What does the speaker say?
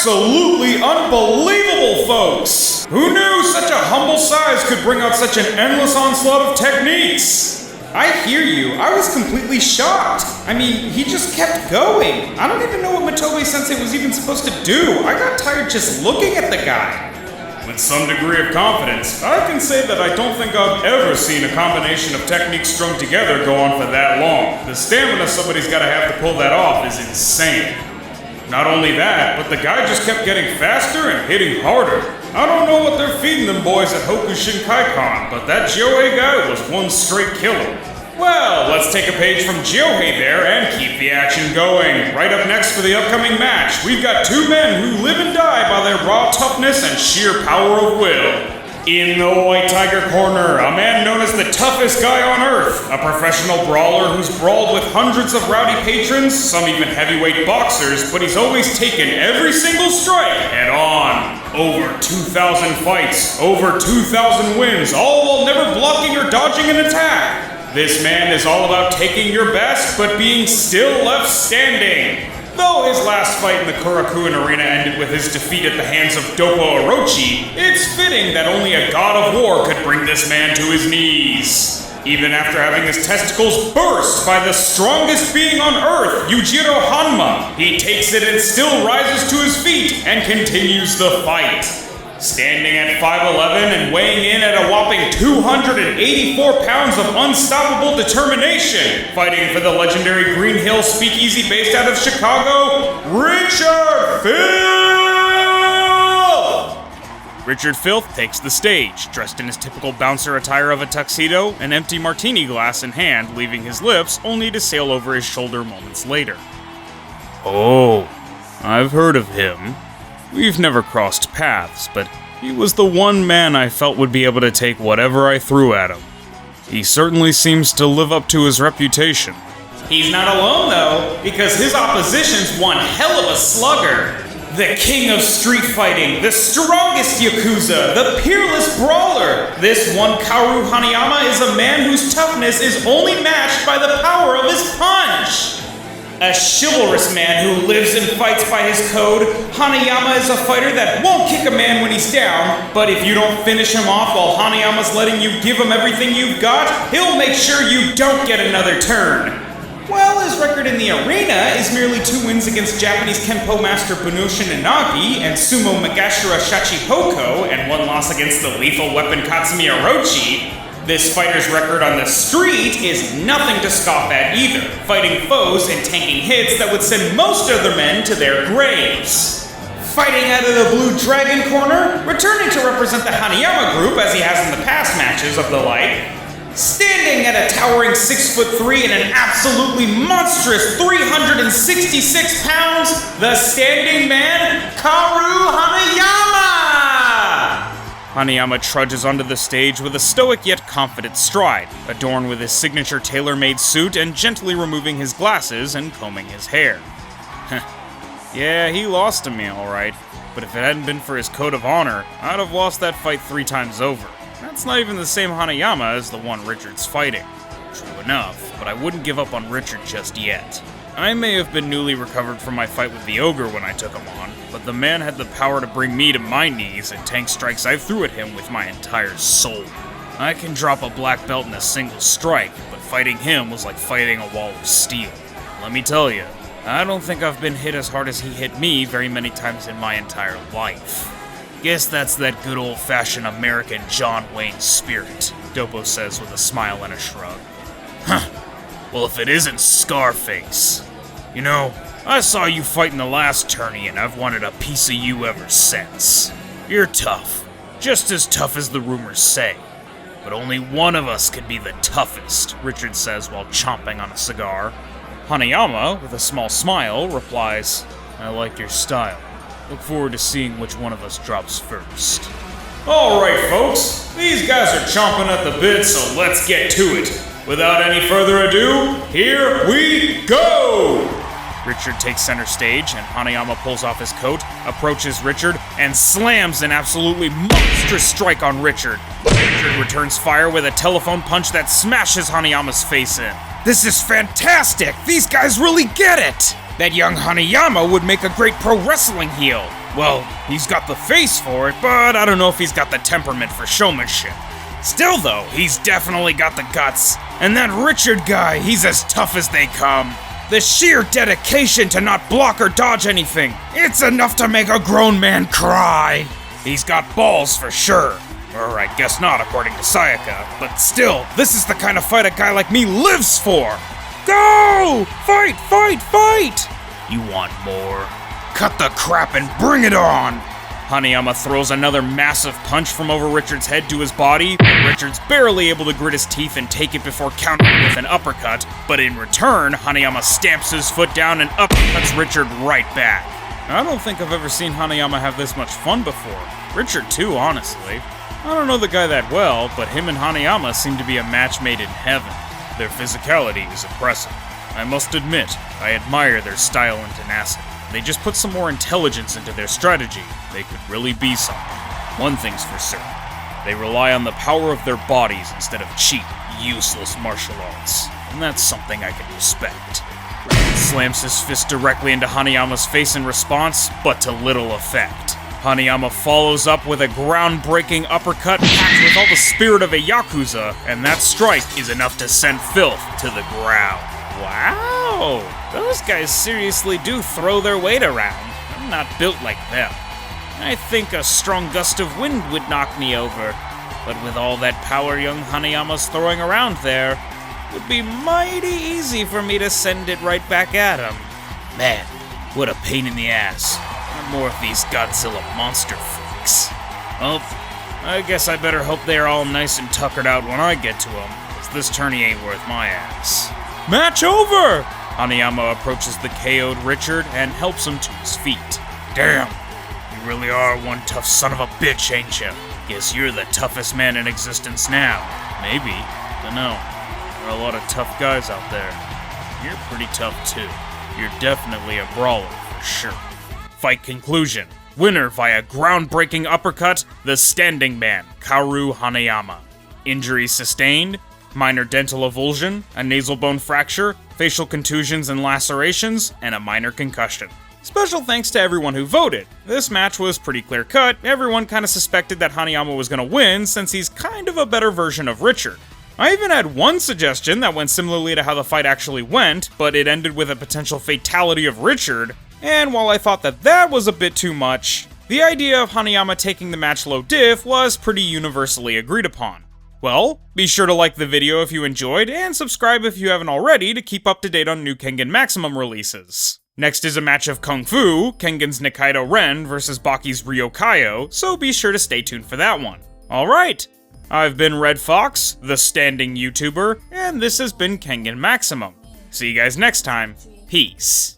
absolutely unbelievable, folks! Who knew such a humble size could bring out such an endless onslaught of techniques? I hear you. I was completely shocked. I mean, he just kept going. I don't even know what Matobe-sensei was even supposed to do. I got tired just looking at the guy. With some degree of confidence, I can say that I don't think I've ever seen a combination of techniques strung together go on for that long. The stamina somebody's gotta have to pull that off is insane. Not only that, but the guy just kept getting faster and hitting harder. I don't know what they're feeding them boys at Hoku Shinkai-Con, but that Jyohei guy was one straight killer. Well, let's take a page from Jyohei there and keep the action going. Right up next for the upcoming match, we've got two men who live and die by their raw toughness and sheer power of will. In the White Tiger corner, a man known as the toughest guy on Earth, a professional brawler who's brawled with hundreds of rowdy patrons, some even heavyweight boxers, but he's always taken every single strike head on. Over 2,000 fights, over 2,000 wins, all while never blocking or dodging an attack. This man is all about taking your best, but being still left standing. Though his last fight in the Korakuen Arena ended with his defeat at the hands of Doppo Orochi, it's fitting that only a god of war could bring this man to his knees. Even after having his testicles burst by the strongest being on Earth, Yujiro Hanma, he takes it and still rises to his feet and continues the fight. Standing at 5'11" and weighing in at a whopping 284 pounds of unstoppable determination, fighting for the legendary Green Hill Speakeasy based out of Chicago, Richard Filth! Richard Filth takes the stage, dressed in his typical bouncer attire of a tuxedo, an empty martini glass in hand, leaving his lips only to sail over his shoulder moments later. Oh, I've heard of him. We've never crossed paths, but he was the one man I felt would be able to take whatever I threw at him. He certainly seems to live up to his reputation. He's not alone, though, because his opposition's one hell of a slugger. The king of street fighting, the strongest Yakuza, the peerless brawler. This one Kaoru Hanayama is a man whose toughness is only matched by the power of his punch. A chivalrous man who lives and fights by his code, Hanayama is a fighter that won't kick a man when he's down, but if you don't finish him off while Hanayama's letting you give him everything you've got, he'll make sure you don't get another turn. Well, his record in the arena is merely 2 wins against Japanese Kenpo master Bunoshin Inagi and Sumo Megashira Shachihoko, and 1 loss against the lethal weapon Katsumi Orochi. This fighter's record on the street is nothing to scoff at either, fighting foes and tanking hits that would send most other men to their graves. Fighting out of the Blue Dragon corner, returning to represent the Hanayama group as he has in the past matches of the like, standing at a towering 6'3" and an absolutely monstrous 366 pounds, the standing man, Kaoru Hanayama! Hanayama trudges onto the stage with a stoic yet confident stride, adorned with his signature tailor-made suit and gently removing his glasses and combing his hair. Yeah, he lost to me, alright, but if it hadn't been for his code of honor, I'd have lost that fight 3 times over. That's not even the same Hanayama as the one Richard's fighting. True enough, but I wouldn't give up on Richard just yet. I may have been newly recovered from my fight with the ogre when I took him on, but the man had the power to bring me to my knees and tank strikes I threw at him with my entire soul. I can drop a black belt in a single strike, but fighting him was like fighting a wall of steel. Let me tell you, I don't think I've been hit as hard as he hit me very many times in my entire life. Guess that's that good old-fashioned American John Wayne spirit, Doppo says with a smile and a shrug. Huh. Well, if it isn't Scarface. You know, I saw you fight in the last tourney and I've wanted a piece of you ever since. You're tough. Just as tough as the rumors say. But only one of us can be the toughest, Richard says while chomping on a cigar. Hanayama, with a small smile, replies, I like your style. Look forward to seeing which one of us drops first. Alright, folks. These guys are chomping at the bit, so let's get to it. Without any further ado, here we go! Richard takes center stage, and Hanayama pulls off his coat, approaches Richard, and slams an absolutely monstrous strike on Richard. Richard returns fire with a telephone punch that smashes Hanayama's face in. This is fantastic! These guys really get it! That young Hanayama would make a great pro wrestling heel. Well, he's got the face for it, but I don't know if he's got the temperament for showmanship. Still though, he's definitely got the guts. And that Richard guy, he's as tough as they come. The sheer dedication to not block or dodge anything, it's enough to make a grown man cry. He's got balls for sure. Or I guess not according to Sayaka, but still, this is the kind of fight a guy like me lives for. Go! Fight, fight, fight! You want more? Cut the crap and bring it on! Hanayama throws another massive punch from over Richard's head to his body, but Richard's barely able to grit his teeth and take it before countering with an uppercut, but in return, Hanayama stamps his foot down and uppercuts Richard right back. I don't think I've ever seen Hanayama have this much fun before. Richard too, honestly. I don't know the guy that well, but him and Hanayama seem to be a match made in heaven. Their physicality is impressive. I must admit, I admire their style and tenacity. They just put some more intelligence into their strategy. They could really be something. One thing's for certain. They rely on the power of their bodies instead of cheap, useless martial arts. And that's something I can respect. Richard slams his fist directly into Hanayama's face in response, but to little effect. Hanayama follows up with a groundbreaking uppercut packed with all the spirit of a Yakuza, and that strike is enough to send Filth to the ground. Wow, those guys seriously do throw their weight around. I'm not built like them. I think a strong gust of wind would knock me over, but with all that power young Hanayama's throwing around there, it would be mighty easy for me to send it right back at him. Man, what a pain in the ass. Not more of these Godzilla monster freaks. Well, I guess I better hope they are all nice and tuckered out when I get to them, because this tourney ain't worth my ass. Match over! Hanayama approaches the KO'd Richard and helps him to his feet. Damn, you really are one tough son of a bitch, ain't you? Guess you're the toughest man in existence now. Maybe, dunno. There are a lot of tough guys out there. You're pretty tough too. You're definitely a brawler for sure. Fight conclusion. Winner via groundbreaking uppercut, the standing man, Kaoru Hanayama. Injuries sustained, minor dental avulsion, a nasal bone fracture, facial contusions and lacerations, and a minor concussion. Special thanks to everyone who voted. This match was pretty clear cut. Everyone kind of suspected that Hanayama was going to win since he's kind of a better version of Richard. I even had one suggestion that went similarly to how the fight actually went, but it ended with a potential fatality of Richard, and while I thought that that was a bit too much, the idea of Hanayama taking the match low diff was pretty universally agreed upon. Well, be sure to like the video if you enjoyed, and subscribe if you haven't already to keep up to date on new Kengan Maximum releases. Next is a match of Kung Fu, Kengan's Nikaido Ren versus Baki's Ryo Kaio, so be sure to stay tuned for that one. Alright, I've been Red Fox, the standing YouTuber, and this has been Kengan Maximum. See you guys next time. Peace.